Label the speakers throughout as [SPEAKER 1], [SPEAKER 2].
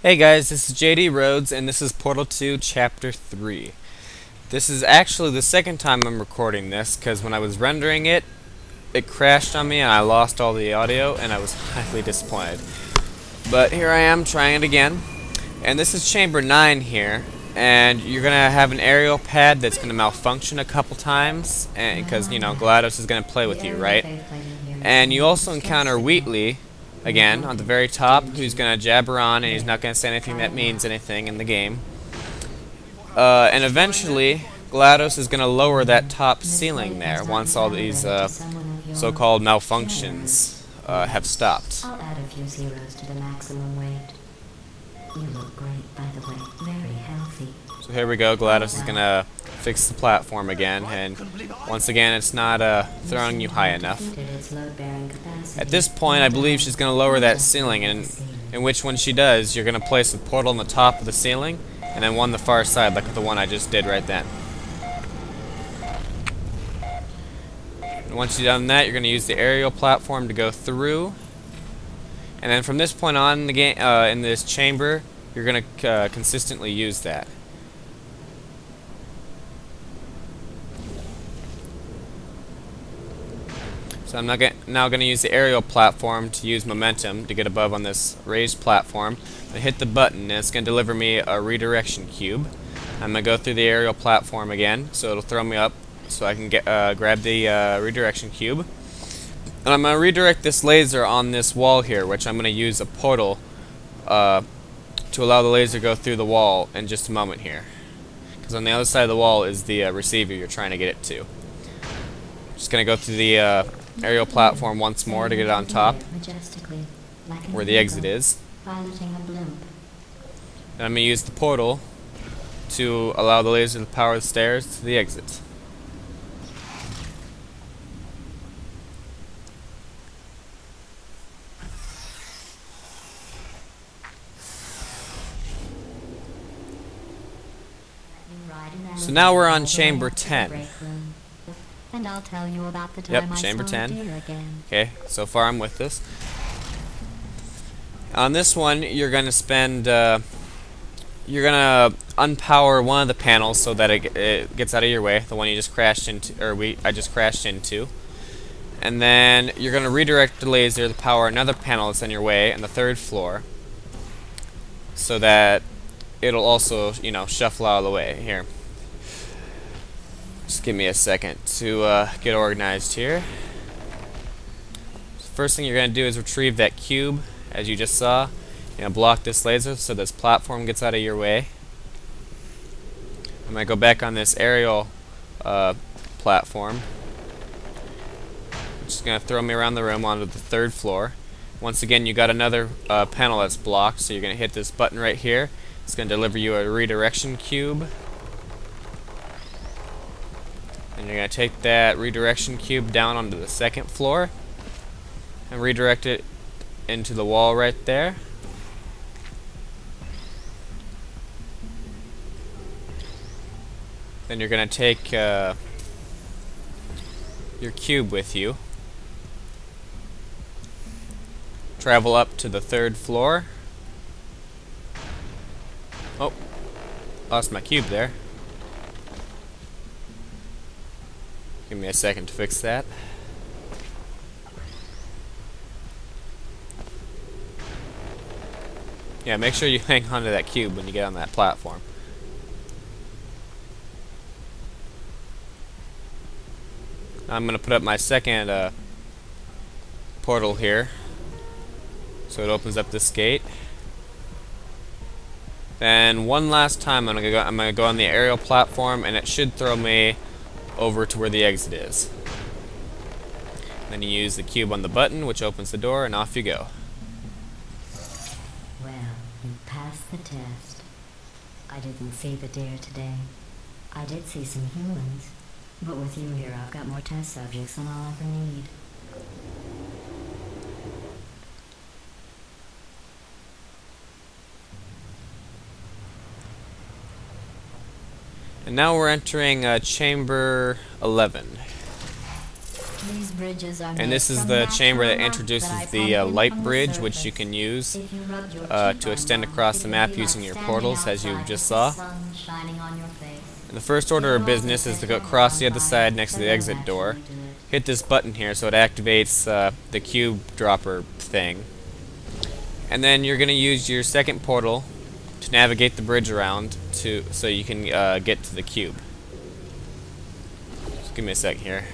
[SPEAKER 1] Hey guys, this is JD Rhodes, and this is Portal 2 Chapter 3. This is actually the second time I'm recording this, because when I was rendering it, it crashed on me and I lost all the audio, and I was highly disappointed. But here I am trying it again, and this is Chamber 9 here, and you're going to have an aerial pad that's going to malfunction a couple times, because, you know, GLaDOS is going to play with you, right? And you also encounter Wheatley, again, on the very top, who's going to jabber on, and he's not going to say anything that means anything in the game. And eventually, GLaDOS is going to lower that top ceiling there once all these so-called malfunctions have stopped.
[SPEAKER 2] I'll add a few zeros to the maximum weight. You look great, by the way. Very healthy.
[SPEAKER 1] So here we go, GLaDOS is going to fix the platform again, and once again it's not throwing you high enough. At this point I believe she's going to lower that ceiling, and in which when she does, you're going to place a portal on the top of the ceiling, and then one on the far side like the one I just did right then. And once you've done that, you're going to use the aerial platform to go through, and then from this point on in the game, in this chamber, you're going to consistently use that. So I'm now going to use the aerial platform to use momentum to get above on this raised platform. I hit the button and it's going to deliver me a redirection cube. I'm going to go through the aerial platform again, so it'll throw me up so I can grab the redirection cube. And I'm going to redirect this laser on this wall here, which I'm going to use a portal to allow the laser to go through the wall in just a moment here. Because on the other side of the wall is the receiver you're trying to get it to. Just going to go through the aerial platform once more to get it on top, where the exit is. And I'm going to use the portal to allow the laser to power the stairs to the exit. So now we're on Chamber 10.
[SPEAKER 2] And I'll tell you about the time I
[SPEAKER 1] Chamber
[SPEAKER 2] saw
[SPEAKER 1] 10.
[SPEAKER 2] deer again.
[SPEAKER 1] Okay, so far I'm with this. On this one, you're going to spend, you're going to unpower one of the panels so that it gets out of your way, the one you just crashed into, or I just crashed into. And then you're going to redirect the laser to power another panel that's in your way on the third floor, so that it'll also, you know, shuffle out of the way. Here. Just give me a second to get organized here. First thing you're going to do is retrieve that cube, as you just saw. You're going to block this laser so this platform gets out of your way. I'm going to go back on this aerial platform. It's just going to throw me around the room onto the third floor. Once again, you got another panel that's blocked, so you're going to hit this button right here. It's going to deliver you a redirection cube. And you're going to take that redirection cube down onto the second floor and redirect it into the wall right there. Then you're going to take your cube with you. Travel up to the third floor. Oh, lost my cube there. Give me a second to fix that. Yeah, make sure you hang on to that cube when you get on that platform. I'm going to put up my second portal here, so it opens up this gate. Then one last time I'm going to go on the aerial platform, and it should throw me over to where the exit is. Then you use the cube on the button, which opens the door, and off you go.
[SPEAKER 2] Well, you passed the test. I didn't see the deer today. I did see some humans, but with you here I've got more test subjects than I'll ever need.
[SPEAKER 1] And now we're entering Chamber 11.
[SPEAKER 2] Please bridges are
[SPEAKER 1] And
[SPEAKER 2] made
[SPEAKER 1] this is
[SPEAKER 2] from
[SPEAKER 1] the chamber that
[SPEAKER 2] natural rock
[SPEAKER 1] introduces
[SPEAKER 2] I
[SPEAKER 1] the
[SPEAKER 2] pumped in
[SPEAKER 1] light
[SPEAKER 2] from the
[SPEAKER 1] bridge, which you
[SPEAKER 2] surface.
[SPEAKER 1] can use
[SPEAKER 2] If you rubbed your
[SPEAKER 1] to
[SPEAKER 2] cheek
[SPEAKER 1] extend
[SPEAKER 2] on
[SPEAKER 1] across the
[SPEAKER 2] one,
[SPEAKER 1] map
[SPEAKER 2] it would be
[SPEAKER 1] using
[SPEAKER 2] like
[SPEAKER 1] your
[SPEAKER 2] standing
[SPEAKER 1] portals, as you
[SPEAKER 2] outside
[SPEAKER 1] just
[SPEAKER 2] with the
[SPEAKER 1] saw.
[SPEAKER 2] sun shining on your face.
[SPEAKER 1] And the first order
[SPEAKER 2] If
[SPEAKER 1] of
[SPEAKER 2] you're
[SPEAKER 1] business
[SPEAKER 2] also
[SPEAKER 1] is to
[SPEAKER 2] set
[SPEAKER 1] go
[SPEAKER 2] your
[SPEAKER 1] across the
[SPEAKER 2] world
[SPEAKER 1] other
[SPEAKER 2] on
[SPEAKER 1] side
[SPEAKER 2] fire,
[SPEAKER 1] next to
[SPEAKER 2] so
[SPEAKER 1] the
[SPEAKER 2] they'll
[SPEAKER 1] exit door.
[SPEAKER 2] naturally do it.
[SPEAKER 1] Hit this button here so it activates the cube dropper thing. And then you're going to use your second portal to navigate the bridge around so you can get to the cube. Just give me a sec here.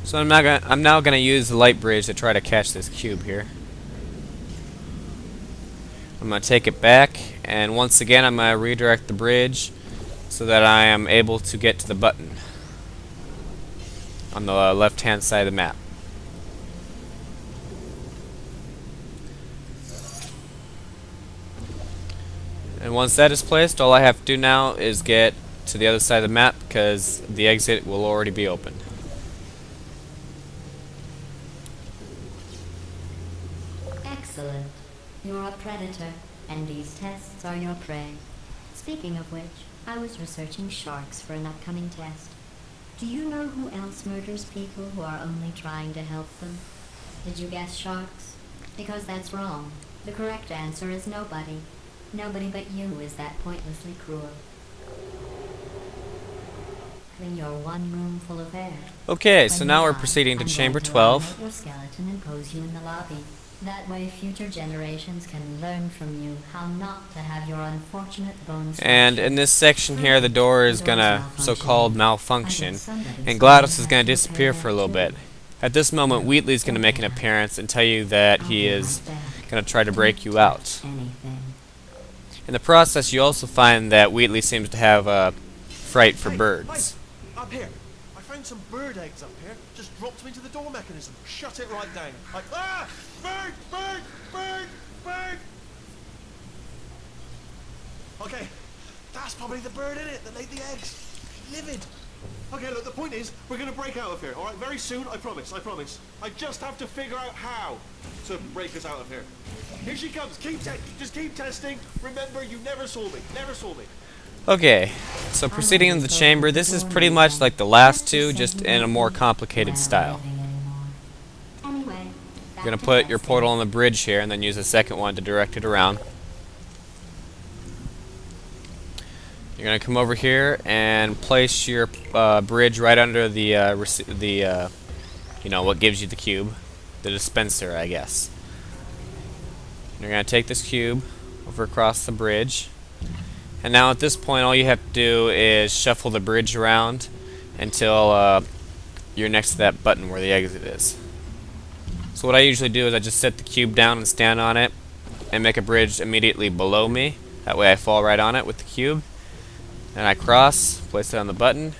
[SPEAKER 1] So I'm now gonna use the light bridge to try to catch this cube here. I'm gonna take it back, and once again I'm gonna redirect the bridge so that I am able to get to the button on the left-hand side of the map. And once that is placed, all I have to do now is get to the other side of the map because the exit will already be open.
[SPEAKER 2] Excellent. You're a predator, and these tests are your prey. Speaking of which, I was researching sharks for an upcoming test. Do you know who else murders people who are only trying to help them? Did you guess sharks? Because that's wrong. The correct answer is nobody. Nobody but you is that pointlessly cruel. Clean your one room full of air.
[SPEAKER 1] Okay, so
[SPEAKER 2] When
[SPEAKER 1] now
[SPEAKER 2] you're
[SPEAKER 1] we're
[SPEAKER 2] done,
[SPEAKER 1] proceeding to
[SPEAKER 2] I'm
[SPEAKER 1] chamber
[SPEAKER 2] going to
[SPEAKER 1] 12.
[SPEAKER 2] animate your skeleton and pose you in the lobby. That way future generations can learn from you how not to have your unfortunate bones
[SPEAKER 1] And
[SPEAKER 2] function.
[SPEAKER 1] in this section here, the door is
[SPEAKER 2] The
[SPEAKER 1] gonna
[SPEAKER 2] door's
[SPEAKER 1] so-called
[SPEAKER 2] malfunctioning.
[SPEAKER 1] malfunction,
[SPEAKER 2] I guess somebody's
[SPEAKER 1] and
[SPEAKER 2] going
[SPEAKER 1] GLaDOS
[SPEAKER 2] to
[SPEAKER 1] is gonna
[SPEAKER 2] have to
[SPEAKER 1] disappear
[SPEAKER 2] repair
[SPEAKER 1] for a little
[SPEAKER 2] that
[SPEAKER 1] bit. At this moment,
[SPEAKER 2] Yeah,
[SPEAKER 1] Wheatley's gonna
[SPEAKER 2] don't
[SPEAKER 1] make an
[SPEAKER 2] matter.
[SPEAKER 1] appearance and tell you that
[SPEAKER 2] I'll
[SPEAKER 1] he
[SPEAKER 2] be
[SPEAKER 1] is
[SPEAKER 2] right back.
[SPEAKER 1] gonna try to break you
[SPEAKER 2] Don't
[SPEAKER 1] out.
[SPEAKER 2] touch anything.
[SPEAKER 1] In the process, you also find that Wheatley seems to have a fright for birds.
[SPEAKER 3] Hey, up here. I found some bird eggs up here. Just dropped them into the door mechanism. Shut it right down. Like, ah! Bird! Bird! Bird! Bird! Okay, that's probably the bird in it that laid the eggs. Livid. Okay, look, the point is, we're gonna break out of here, alright? Very soon, I promise, I promise. I just have to figure out how to break us out of here. Here she comes, just keep testing. Remember, you never saw me, never saw me.
[SPEAKER 1] Okay, so proceeding in the chamber, this is pretty much like the last two, just in a more complicated style.
[SPEAKER 2] Anyway,
[SPEAKER 1] You're gonna put your portal on the bridge here, and then use a second one to direct it around. You're gonna come over here and place your bridge right under the you know, what gives you the cube, the dispenser, I guess. You're gonna take this cube over across the bridge, and now at this point, all you have to do is shuffle the bridge around until you're next to that button where the exit is. So what I usually do is I just set the cube down and stand on it, and make a bridge immediately below me. That way, I fall right on it with the cube. And I cross, place it on the button,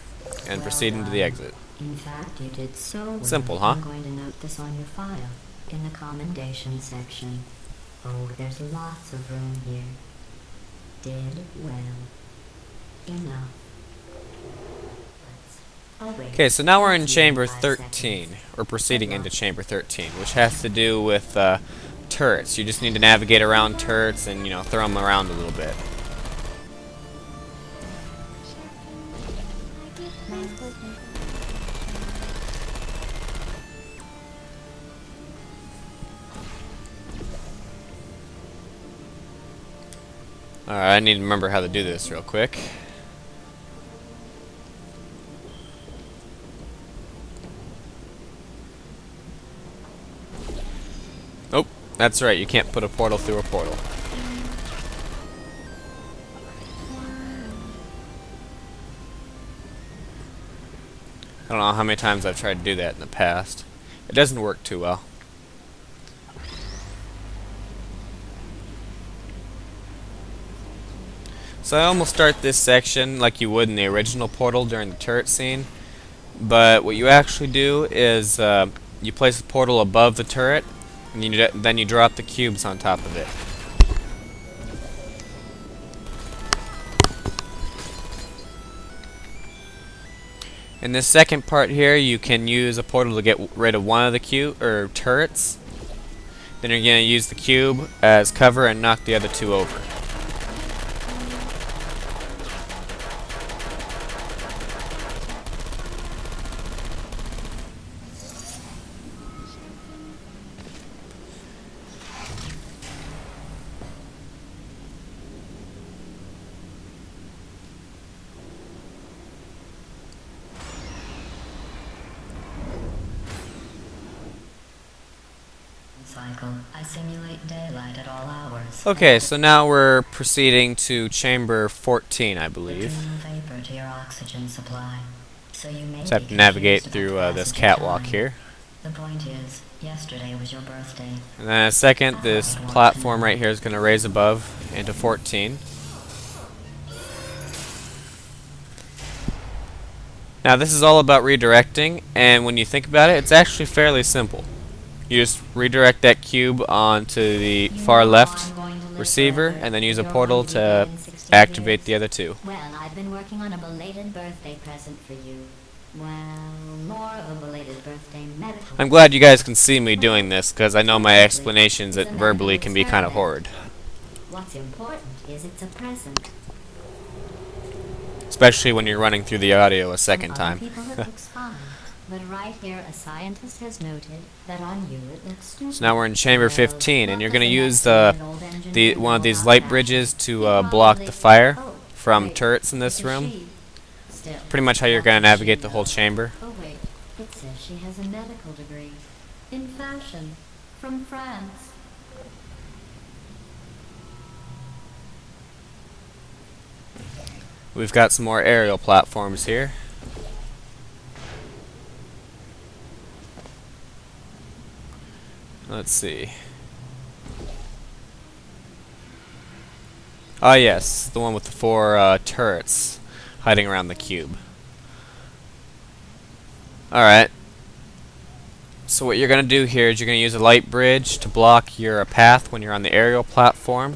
[SPEAKER 1] and proceed into the exit.
[SPEAKER 2] In fact, you did so well.
[SPEAKER 1] Simple, huh?
[SPEAKER 2] I'm going to note this on your file, in the commendation section. Oh, there's lots of room here. Did well. Enough.
[SPEAKER 1] Okay, so now we're in chamber 13, or proceeding into chamber 13, which has to do with turrets. You just need to navigate around turrets and, you know, throw them around a little bit. Alright, I need to remember how to do this real quick. Nope, that's right, you can't put a portal through a portal. I don't know how many times I've tried to do that in the past. It doesn't work too well. So I almost start this section like you would in the original portal during the turret scene, but what you actually do is you place the portal above the turret, and then you drop the cubes on top of it. In this second part here, you can use a portal to get rid of one of the turrets. Then you're going to use the cube as cover and knock the other two over.
[SPEAKER 2] Cycle. I simulate daylight at all hours.
[SPEAKER 1] Okay, so now we're proceeding to chamber 14, I believe.
[SPEAKER 2] Return vapor to your oxygen supply. So you may
[SPEAKER 1] Just have
[SPEAKER 2] be
[SPEAKER 1] to navigate
[SPEAKER 2] confused
[SPEAKER 1] through
[SPEAKER 2] about
[SPEAKER 1] this
[SPEAKER 2] passage of
[SPEAKER 1] catwalk
[SPEAKER 2] time.
[SPEAKER 1] here.
[SPEAKER 2] The point is, yesterday was your birthday.
[SPEAKER 1] And then in a second, this platform right here is going to raise above into 14. Now this is all about redirecting, and when you think about it, it's actually fairly simple. You just redirect that cube onto the far left receiver, and then use a portal to activate the other two.
[SPEAKER 2] Well, I've been working on a belated birthday present for you. Well, more of a belated birthday medical.
[SPEAKER 1] I'm glad you guys can see me doing this, because I know my explanations verbally can be kind of horrid.
[SPEAKER 2] What's important is it's a present.
[SPEAKER 1] Especially when you're running through the audio a second
[SPEAKER 2] On other
[SPEAKER 1] time.
[SPEAKER 2] people it looks fine. But right here, a scientist has noted that on you it looks stupid.
[SPEAKER 1] So now we're in chamber
[SPEAKER 2] Well,
[SPEAKER 1] 15, and
[SPEAKER 2] not
[SPEAKER 1] you're
[SPEAKER 2] that
[SPEAKER 1] going to
[SPEAKER 2] the
[SPEAKER 1] use
[SPEAKER 2] next thing an old engineer
[SPEAKER 1] one of
[SPEAKER 2] know
[SPEAKER 1] these
[SPEAKER 2] about
[SPEAKER 1] light
[SPEAKER 2] that.
[SPEAKER 1] bridges
[SPEAKER 2] He
[SPEAKER 1] to block
[SPEAKER 2] probably-
[SPEAKER 1] the fire
[SPEAKER 2] oh,
[SPEAKER 1] from
[SPEAKER 2] wait,
[SPEAKER 1] turrets in this
[SPEAKER 2] it's a
[SPEAKER 1] room.
[SPEAKER 2] she. Still,
[SPEAKER 1] Pretty much how you're
[SPEAKER 2] what
[SPEAKER 1] going to
[SPEAKER 2] does she
[SPEAKER 1] navigate the whole
[SPEAKER 2] know?
[SPEAKER 1] chamber.
[SPEAKER 2] Oh wait, it says she has a medical degree in fashion from France.
[SPEAKER 1] We've got some more aerial platforms here. Let's see. Ah yes, the one with the four turrets hiding around the cube. Alright. So what you're going to do here is you're going to use a light bridge to block your path when you're on the aerial platform.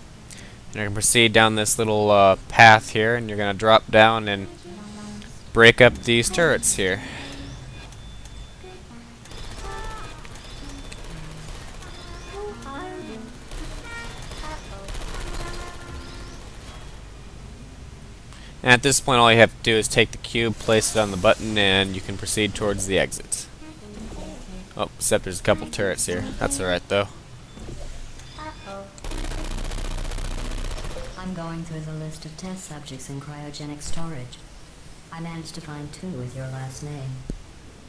[SPEAKER 1] And you're going to proceed down this little path here, and you're going to drop down and break up these turrets here. And at this point all you have to do is take the cube, place it on the button, and you can proceed towards the exit. Oh, except there's a couple turrets here. That's alright though.
[SPEAKER 2] I'm going through the list of test subjects in cryogenic storage. I managed to find two with your last name.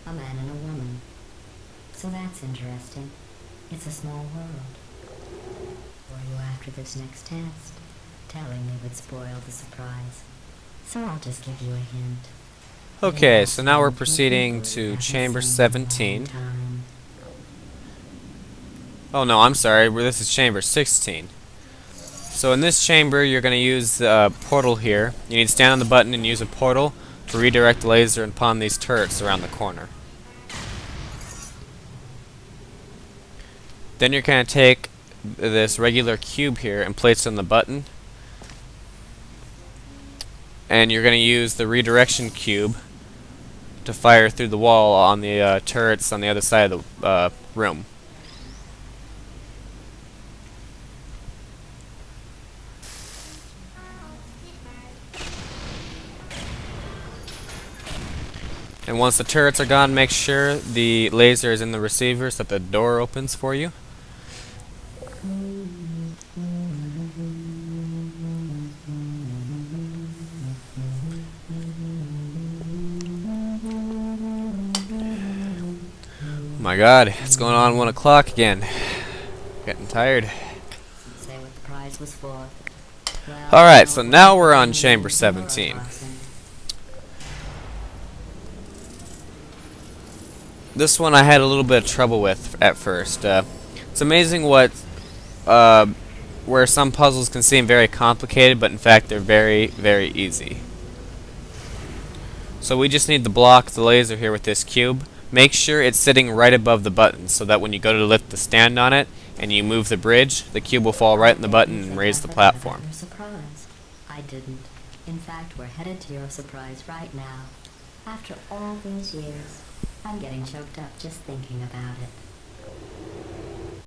[SPEAKER 2] A man and a woman. So that's interesting. It's a small world. Were you after this next test? Telling me would spoil the surprise. So I'll just give you a hint.
[SPEAKER 1] Okay, so now we're proceeding to chamber 17. Oh no, I'm sorry, this is chamber 16. So in this chamber you're going to use the portal here. You need to stand on the button and use a portal to redirect the laser upon these turrets around the corner. Then you're going to take this regular cube here and place it on the button. And you're going to use the redirection cube to fire through the wall on the turrets on the other side of the room. And once the turrets are gone, make sure the laser is in the receiver so that the door opens for you. Oh my god, it's going on 1 o'clock again. Getting tired.
[SPEAKER 2] Say what the prize was for. Well,
[SPEAKER 1] Alright, so now we're on chamber 17. This one I had a little bit of trouble with at first. It's amazing where some puzzles can seem very complicated, but in fact they're very, very easy. So we just need to block the laser here with this cube. Make sure it's sitting right above the button so that when you go to lift the stand on it and you move the bridge, the cube will fall right in the button and raise the platform.
[SPEAKER 2] Surprise. I didn't. In fact, we're headed to your surprise right now. After all these years, I'm getting choked up just thinking about it.